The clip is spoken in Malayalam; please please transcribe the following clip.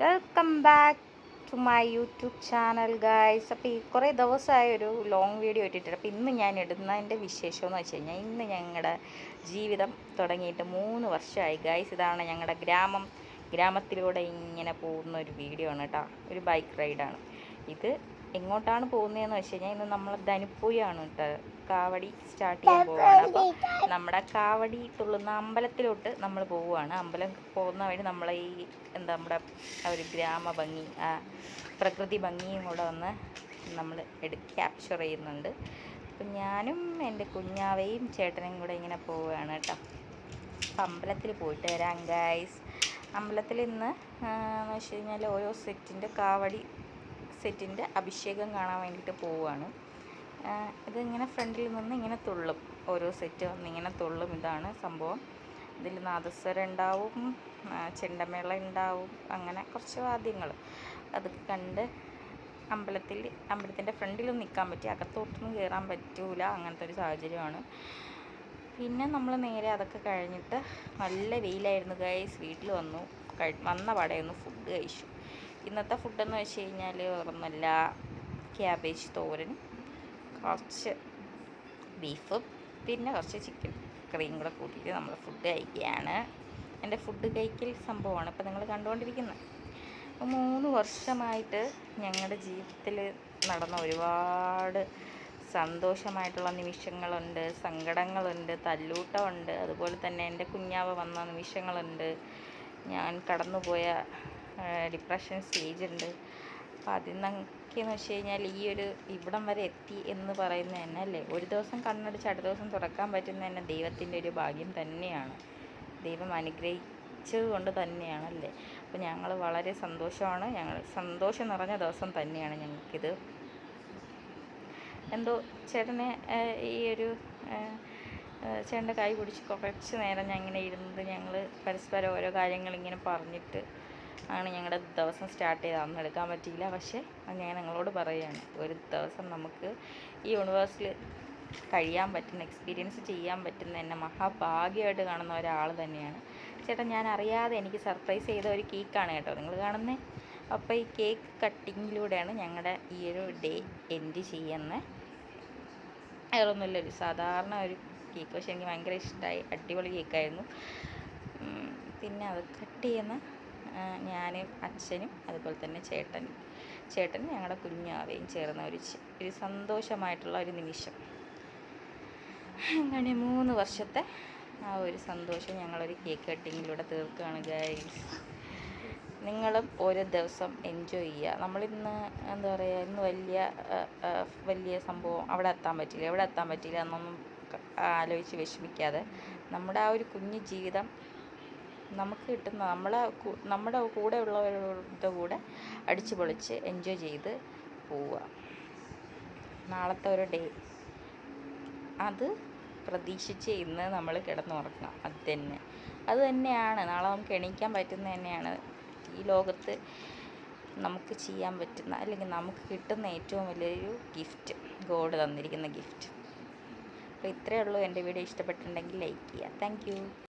Welcome back to my YouTube channel guys. അപ്പോൾ ഈ കുറേ ദിവസമായ ഒരു ലോങ് വീഡിയോ ഇട്ടിട്ടുണ്ട്. അപ്പോൾ ഇന്ന് ഞാൻ ഇടുന്നതിൻ്റെ വിശേഷം എന്ന് വെച്ച് കഴിഞ്ഞാൽ ഇന്ന് ഞങ്ങളുടെ ജീവിതം തുടങ്ങിയിട്ട് 3 വർഷമായി ഗായ്സ്. ഇതാണ് ഞങ്ങളുടെ ഗ്രാമത്തിലൂടെ ഇങ്ങനെ പോകുന്ന ഒരു വീഡിയോ ആണ് കേട്ടോ. ഒരു ബൈക്ക് റൈഡാണ് ഇത്. എങ്ങോട്ടാണ് പോകുന്നതെന്ന് വെച്ച് കഴിഞ്ഞാൽ ഇന്ന് നമ്മൾ ധനുപ്പൂയാണ് കേട്ടോ. കാവടി സ്റ്റാർട്ട് ചെയ്യാൻ പോവുകയാണ്. അപ്പോൾ നമ്മുടെ കാവടി തുള്ളുന്ന അമ്പലത്തിലോട്ട് നമ്മൾ പോവുകയാണ്. അമ്പലം പോകുന്ന വഴി നമ്മളെ ഈ നമ്മുടെ ഒരു ഗ്രാമഭംഗി, പ്രകൃതി ഭംഗിയും കൂടെ ഒന്ന് നമ്മൾ ക്യാപ്ചർ ചെയ്യുന്നുണ്ട്. അപ്പം ഞാനും എൻ്റെ കുഞ്ഞാവയും ചേട്ടനും കൂടെ ഇങ്ങനെ പോവുകയാണ് കേട്ടോ. അപ്പം അമ്പലത്തിൽ പോയിട്ട് വരാം ഗൈസ്. അമ്പലത്തിൽ ഇന്ന് എന്ന് വെച്ച് കഴിഞ്ഞാൽ ഓരോ കാവടി സെറ്റിൻ്റെ അഭിഷേകം കാണാൻ വേണ്ടിയിട്ട് പോവുകയാണ്. ഇതിങ്ങനെ ഫ്രണ്ടിൽ നിന്ന് ഇങ്ങനെ തുള്ളും, ഓരോ സെറ്റ് വന്ന് ഇങ്ങനെ തുള്ളും. ഇതാണ് സംഭവം. ഇതിൽ നാദസ്വരം ഉണ്ടാവും, ചെണ്ടമേള ഉണ്ടാവും, അങ്ങനെ കുറച്ച് വാദ്യങ്ങൾ. അതൊക്കെ കണ്ട് അമ്പലത്തിൻ്റെ ഫ്രണ്ടിലൊന്നും നിൽക്കാൻ പറ്റി, അകത്തോട്ടൊന്നും കയറാൻ പറ്റൂല, അങ്ങനത്തെ ഒരു സാഹചര്യമാണ്. പിന്നെ നമ്മൾ നേരെ അതൊക്കെ കഴിഞ്ഞിട്ട് നല്ല വെയിലായിരുന്നു ഗൈസ്. വീട്ടിൽ വന്ന പാടെയൊന്ന് ഫുഡ് കഴിച്ചു. ഇന്നത്തെ ഫുഡെന്ന് വെച്ച് കഴിഞ്ഞാൽ വേറൊന്നുമല്ല, ക്യാബേജ് തോരൻ, കുറച്ച് ബീഫും പിന്നെ കുറച്ച് ചിക്കൻ കറിയും കൂടെ കൂട്ടിയിട്ട് നമ്മൾ ഫുഡ് കഴിക്കുകയാണ്. എൻ്റെ ഫുഡ് കഴിക്കൽ സംഭവമാണ് ഇപ്പോൾ നിങ്ങൾ കണ്ടുകൊണ്ടിരിക്കുന്നത്. 3 വർഷമായിട്ട് ഞങ്ങളുടെ ജീവിതത്തിൽ നടന്ന ഒരുപാട് സന്തോഷമായിട്ടുള്ള നിമിഷങ്ങളുണ്ട്, സങ്കടങ്ങളുണ്ട്, തല്ലൂട്ടമുണ്ട്. അതുപോലെ തന്നെ എൻ്റെ കുഞ്ഞാവ വന്ന നിമിഷങ്ങളുണ്ട്, ഞാൻ കടന്നുപോയ ഡിപ്രഷൻ സ്റ്റേജ് ഉണ്ട്. അപ്പോൾ അതിൽ നിന്നൊക്കെയെന്ന് വെച്ച് കഴിഞ്ഞാൽ ഈ ഒരു ഇവിടം വരെ എത്തി എന്ന് പറയുന്നത് തന്നെ അല്ലേ, ഒരു ദിവസം കണ്ണടിച്ച് അടുത്ത ദിവസം തുറക്കാൻ പറ്റുന്ന തന്നെ ദൈവത്തിൻ്റെ ഒരു ഭാഗ്യം തന്നെയാണ്, ദൈവം അനുഗ്രഹിച്ചത് കൊണ്ട് തന്നെയാണല്ലേ. അപ്പോൾ ഞങ്ങൾ വളരെ സന്തോഷമാണ്, സന്തോഷം നിറഞ്ഞ ദിവസം തന്നെയാണ് ഞങ്ങൾക്കിത്. എന്തോ ചേട്ടനെ ഈ ഒരു ചേട്ടൻ്റെ കൈ പിടിച്ച് കുറച്ച് നേരം ഞാൻ ഇങ്ങനെ ഇരുന്നത്, ഞങ്ങൾ പരസ്പരം ഓരോ കാര്യങ്ങൾ ഇങ്ങനെ പറഞ്ഞിട്ട് ആണ് ഞങ്ങളുടെ ദിവസം സ്റ്റാർട്ട് ചെയ്തത്. അന്ന് എടുക്കാൻ പറ്റിയില്ല, പക്ഷേ ഞാൻ നിങ്ങളോട് പറയുകയാണ്, ഒരു ദിവസം നമുക്ക് ഈ യൂണിവേഴ്സിൽ കഴിയാൻ പറ്റുന്ന, എക്സ്പീരിയൻസ് ചെയ്യാൻ പറ്റുന്ന എന്നെ മഹാഭാഗ്യമായിട്ട് കാണുന്ന ഒരാൾ തന്നെയാണ് ചേട്ടൻ. ഞാൻ അറിയാതെ എനിക്ക് സർപ്രൈസ് ചെയ്ത ഒരു കേക്കാണ് കേട്ടോ നിങ്ങൾ കാണുന്നത്. അപ്പോൾ ഈ കേക്ക് കട്ടിങ്ങിലൂടെയാണ് ഞങ്ങളുടെ ഈ ഒരു ഡേ എൻഡ് ചെയ്യുന്നത്. വേറൊന്നുമില്ല, ഒരു സാധാരണ ഒരു കേക്ക്, പക്ഷേ എനിക്ക് ഭയങ്കര ഇഷ്ടമായി, അടിപൊളി കേക്കായിരുന്നു. പിന്നെ അത് കട്ട് ചെയ്യുന്ന ഞാനും അച്ഛനും അതുപോലെ തന്നെ ചേട്ടനും ഞങ്ങളുടെ കുഞ്ഞാവയും ചേർന്ന ഒരു സന്തോഷമായിട്ടുള്ള ഒരു നിമിഷം. അങ്ങനെ 3 വർഷത്തെ ആ ഒരു സന്തോഷം ഞങ്ങളൊരു കേക്ക് കട്ടിങ്ങിലൂടെ തീർക്കുകയാണ് ഗൈസ്. നിങ്ങളും ഓരോ ദിവസം എൻജോയ് ചെയ്യുക. നമ്മളിന്ന് എന്താ പറയുക, ഇന്ന് വലിയ സംഭവം അവിടെ എത്താൻ പറ്റിയില്ല എന്നൊന്നും ആലോചിച്ച് വിഷമിക്കാതെ നമ്മുടെ ആ ഒരു കുഞ്ഞു ജീവിതം നമുക്ക് കിട്ടുന്ന നമ്മുടെ കൂടെ ഉള്ളവരുടെ കൂടെ അടിച്ചു പൊളിച്ച് എൻജോയ് ചെയ്ത് പോവുക. നാളത്തെ ഒരു ഡേ അത് പ്രതീക്ഷിച്ച് ഇന്ന് നമ്മൾ കിടന്നുറങ്ങാം. അത് തന്നെയാണ് നാളെ നമുക്ക് എണീക്കാൻ പറ്റുന്നത് തന്നെയാണ് ഈ ലോകത്ത് നമുക്ക് ചെയ്യാൻ പറ്റുന്ന, അല്ലെങ്കിൽ നമുക്ക് കിട്ടുന്ന ഏറ്റവും വലിയൊരു ഗിഫ്റ്റ്, ഗോഡ് തന്നിരിക്കുന്ന ഗിഫ്റ്റ്. അപ്പോൾ ഇത്രയേ ഉള്ളൂ. എൻ്റെ വീഡിയോ ഇഷ്ടപ്പെട്ടിട്ടുണ്ടെങ്കിൽ ലൈക്ക് ചെയ്യുക. Thank you.